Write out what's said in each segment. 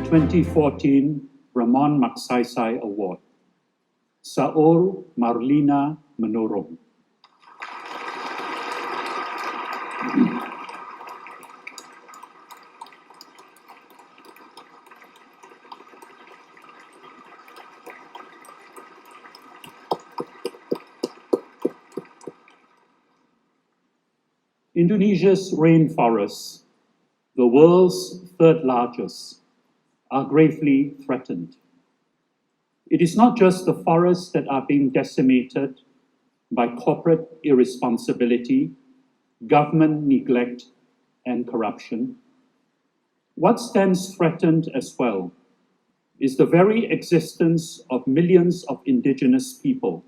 2014 Ramon Magsaysay Award, SAUR MARLINA MANURUNG. Indonesia's rainforests, the world's third largest, are gravely threatened. It is not just the forests that are being decimated by corporate irresponsibility, government neglect, and corruption. What stands threatened as well is the very existence of millions of indigenous people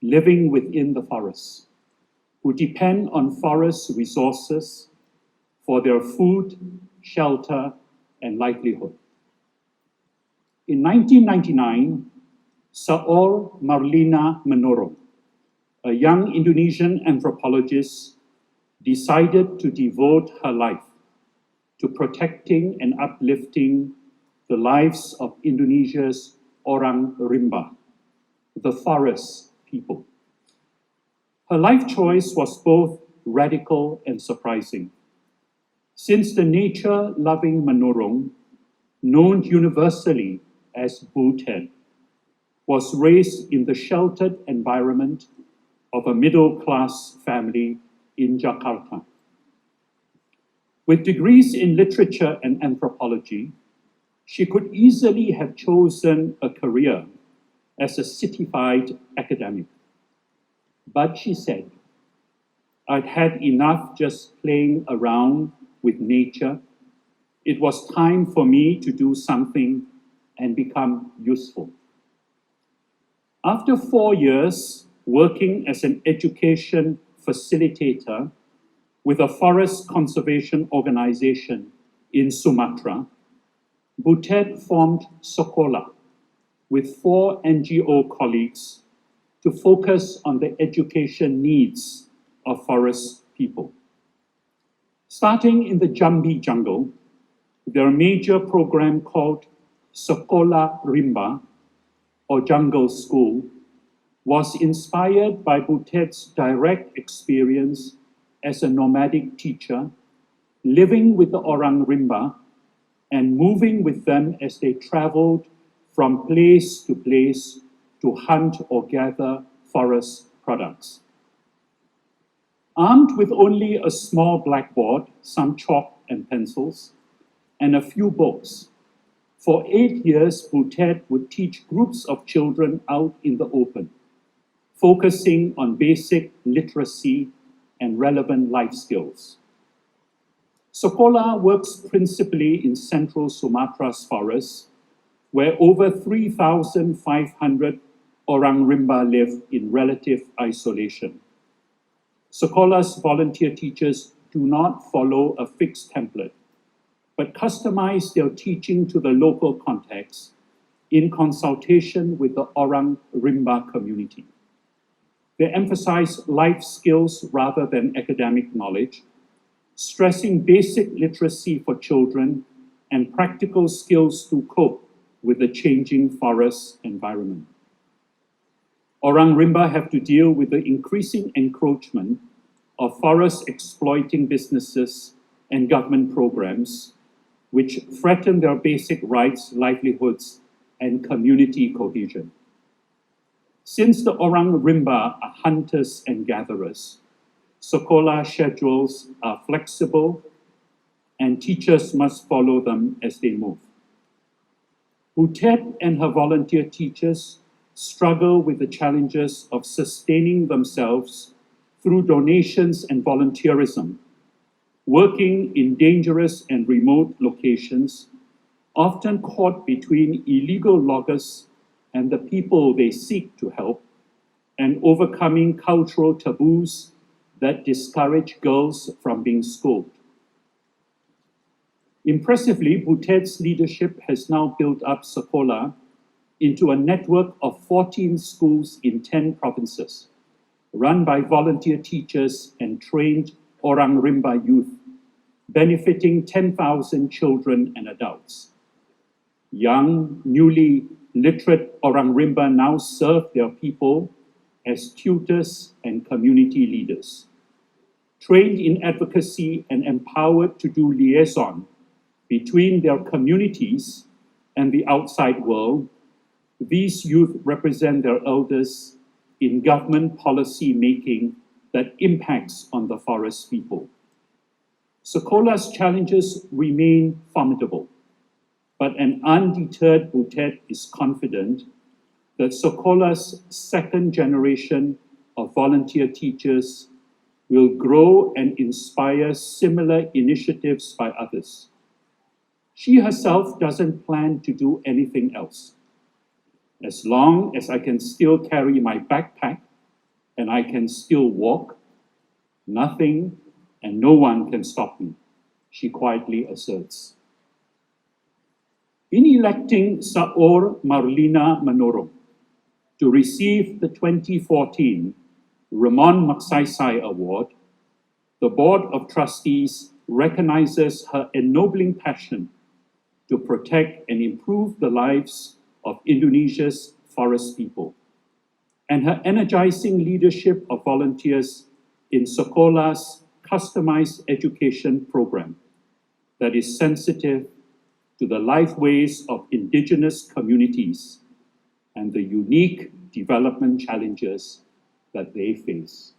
living within the forests, who depend on forest resources for their food, shelter, and livelihood. In 1999, SAUR MARLINA MANURUNG, a young Indonesian anthropologist, decided to devote her life to protecting and uplifting the lives of Indonesia's Orang Rimba, the forest people. Her life choice was both radical and surprising. Since the nature-loving Manurung, known universally as Butet, was raised in the sheltered environment of a middle-class family in Jakarta. With degrees in literature and anthropology, she could easily have chosen a career as a citified academic. But she said, "I'd had enough just playing around with nature. It was time for me to do something and become useful." After 4 years working as an education facilitator with a forest conservation organization in Sumatra, Butet formed Sekolah with 4 NGO colleagues to focus on the education needs of forest people. Starting in the Jambi jungle, their major program called Sekolah Rimba, or Jungle School, was inspired by Butet's direct experience as a nomadic teacher, living with the Orang Rimba and moving with them as they traveled from place to hunt or gather forest products. Armed with only a small blackboard, some chalk and pencils, and a few books, for 8 years, Butet would teach groups of children out in the open, focusing on basic literacy and relevant life skills. Sekolah works principally in central Sumatra's forests, where over 3,500 Orang Rimba live in relative isolation. Sekolah's volunteer teachers do not follow a fixed template, but customize their teaching to the local context in consultation with the Orang Rimba community. They emphasize life skills rather than academic knowledge, stressing basic literacy for children and practical skills to cope with the changing forest environment. Orang Rimba have to deal with the increasing encroachment of forest exploiting businesses and government programs, which threaten their basic rights, livelihoods, and community cohesion. Since the Orang Rimba are hunters and gatherers, Sekolah schedules are flexible and teachers must follow them as they move. Butet and her volunteer teachers struggle with the challenges of sustaining themselves through donations and volunteerism, working in dangerous and remote locations, often caught between illegal loggers and the people they seek to help, and overcoming cultural taboos that discourage girls from being schooled. Impressively, Butet's leadership has now built up Sekolah into a network of 14 schools in 10 provinces, run by volunteer teachers and trained Orang Rimba youth, benefiting 10,000 children and adults. Young, newly literate Orang Rimba now serve their people as tutors and community leaders. Trained in advocacy and empowered to do liaison between their communities and the outside world, these youth represent their elders in government policy making that impacts on the forest people. Sekola's challenges remain formidable, but an undeterred Butet is confident that Sekola's second generation of volunteer teachers will grow and inspire similar initiatives by others. She herself doesn't plan to do anything else. As long as I can still carry my backpack and I can still walk, nothing and no one can stop me, she quietly asserts. In electing SAUR MARLINA MANURUNG to receive the 2014 Ramon Magsaysay Award, the Board of Trustees recognizes her ennobling passion to protect and improve the lives of Indonesia's forest people, and her energizing leadership of volunteers in Sekola's customized education program that is sensitive to the lifeways of indigenous communities and the unique development challenges that they face.